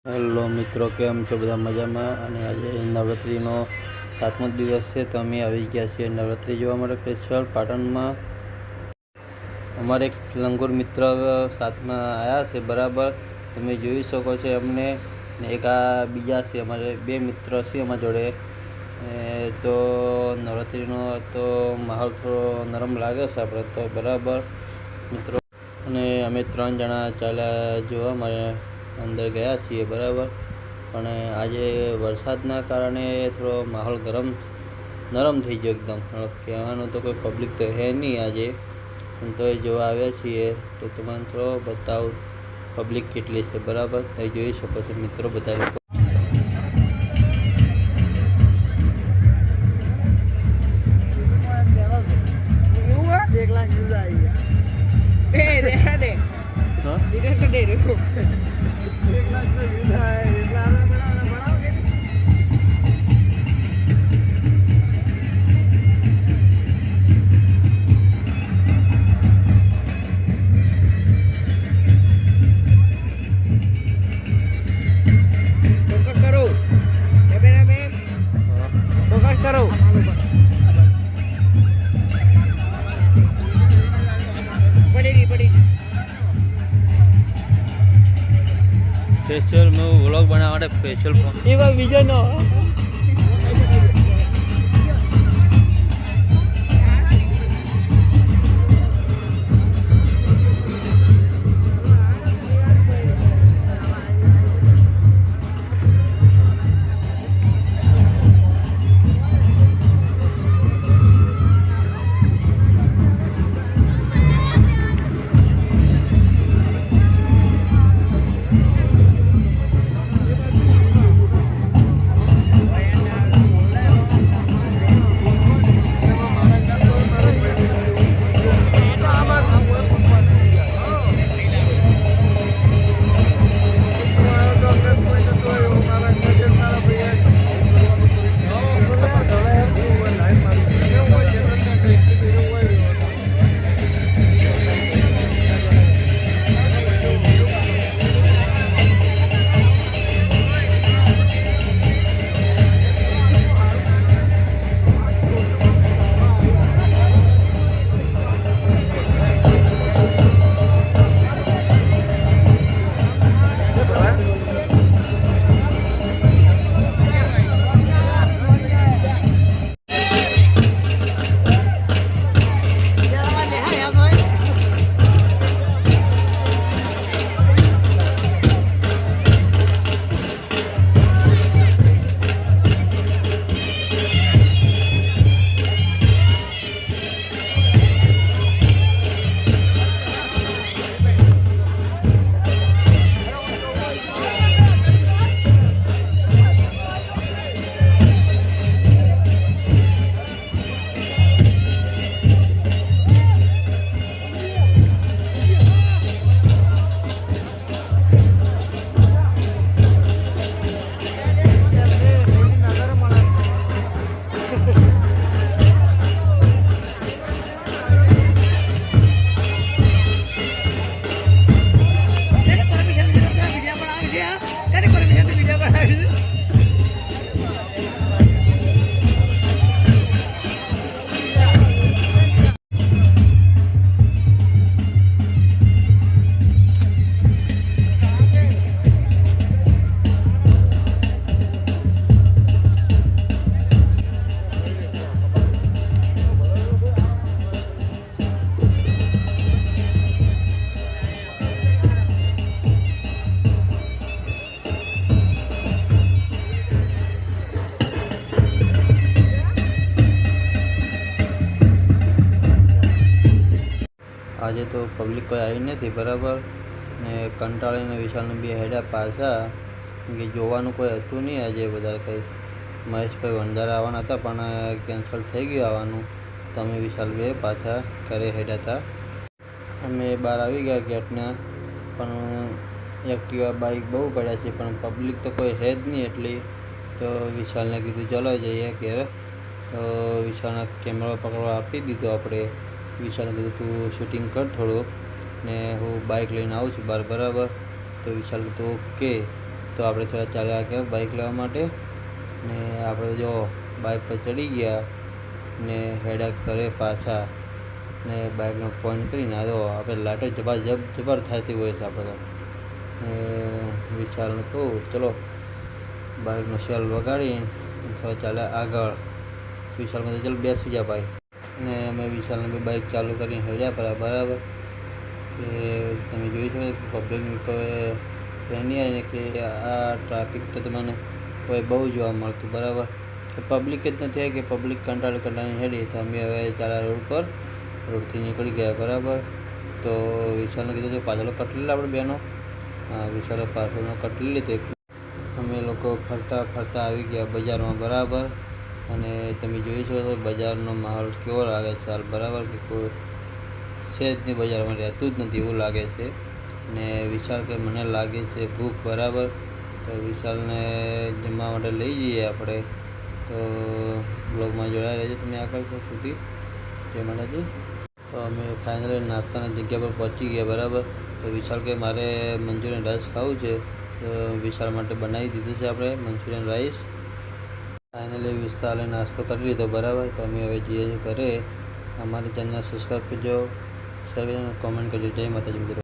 Hello મિત્રો, કેમ છો બધા? મજામાં? અને આજે નવરાત્રિનો 7મો દિવસ છે, તો અમે આવી ગયા છીએ નવરાત્રિ જોવા માટે સ્પેશિયલ પાટણમાં. અમારે એક લંગોર મિત્ર સાથમાં આવ્યા છે, બરાબર તમે જોઈ શકો છો અમને. ને એક આ બીજા છે, અમારે બે મિત્ર છે અમારા જોડે. તો નવરાત્રિનો તો માહોલ થોડો નરમ લાગે છે આપણે તો, બરાબર મિત્રો. અને અમે 3 જણા ચાલ્યા જોવા મારે અંદર ગયા છીએ, બરાબર. પણ આજે વરસાદના કારણે થોડો માહોલ નરમ થઈ ગયો એકદમ. કહેવાનું તો કોઈ પબ્લિક તો હે નહીં આજે, પણ તો એ જોવા આવ્યા છીએ. તો તમને થોડો બતાવું પબ્લિક કેટલી છે, બરાબર તમે જોઈ શકો છો મિત્રો બધા લોકો. સ્પેશિયલ મેં વ્લોગ બનાવવા માટે સ્પેશિયલ એવા બીજો નો આજે તો પબ્લિક કોઈ આવી નથી, બરાબર. ને કંટાળીને વિશાલને બે હેડ્યા પાછા, કે જોવાનું કોઈ હતું નહીં આજે. બધા કંઈ મહેશભાઈ વંજારા આવવાના હતા, પણ કેન્સલ થઈ ગયું આવવાનું. તો અમે વિશાલ બે પાછા ઘરે હેડ્યા હતા. અમે બહાર આવી ગયા ગેટના, પણ એક્ટિવા બાઇક બહુ પડ્યા છે, પણ પબ્લિક તો કોઈ હે જ નહીં એટલી. તો વિશાલને કીધું ચલો જઈએ ઘેર. તો વિશાલને કેમેરો પકડવા આપી દીધો આપણે. વિશાલને કીધું તું શૂટિંગ કર થોડું, ને હું બાઇક લઈને આવું છું બહાર, બરાબર. તો વિશાલ કીધું ઓકે. તો આપણે થોડા ચાલ્યા ગયા બાઇક લેવા માટે, ને આપણે જો બાઇક પર ચડી ગયા ને હેડા કરે પાછા, ને બાઇકનો ફોન કરીને આવ્યો આપણે લાઈટો જબર થતી હોય છે આપણે તો. વિશાલને કહું ચલો બાઇકનો સેલ વગાડીને થોડા ચાલ્યા આગળ. વિશાલમાં તો ચલો બેસી જા ભાઈ, ને અમે વિશાલને બી બાઇક ચાલુ કરીને હેડ્યા પર બરાબર. કે તમે જોઈ શકો પબ્લિકની કોઈ નહીં આવે ને કે આ ટ્રાફિક તો તમને કોઈ બહુ જોવા મળતું બરાબર. કે પબ્લિક જ નથી આવી કે પબ્લિક કંટાળી હેડી. તો અમે હવે ચાલા રોડ પર રોડથી નીકળી ગયા બરાબર. તો વિશાલને કીધું કે પાછળ કટલી આપણે બેનો. વિશાલે પાછળનો કટલી લીધો. અમે લોકો ફરતા આવી ગયા બજારમાં બરાબર. અને તમે જોઈ શકો છો બજારનો માહોલ કેવો લાગે છે હાલ બરાબર. કે કોઈ છે જ નહીં બજારમાં, રહેતું જ નથી એવું લાગે છે. ને વિશાલ કે મને લાગે છે ભૂખ બરાબર. તો વિશાલને જમવા માટે લઈ જઈએ આપણે. તો બ્લોગમાં જોડાયા રહેજો તમે આગળ સુધી. જય માતાજી. તો અમે ફાઇનલી નાસ્તાની જગ્યા પર પહોંચી ગયા બરાબર. તો વિશાલ કે મારે મંચુરિયન રાઈસ ખાવું છે, તો વિશાલ માટે બનાવી દીધું છે આપણે મંચુરિયન રાઈસ. ફાઇનલી વિશાલે નાસ્તો કરી લીધો બરાબર. તો અમે હવે જઈએ છીએ ઘરે. અમારી ચેનલ સબસ્ક્રાઈબ કરજો, શેર કરજો, કોમેન્ટ કરજો. જય માતાજી મિત્રો.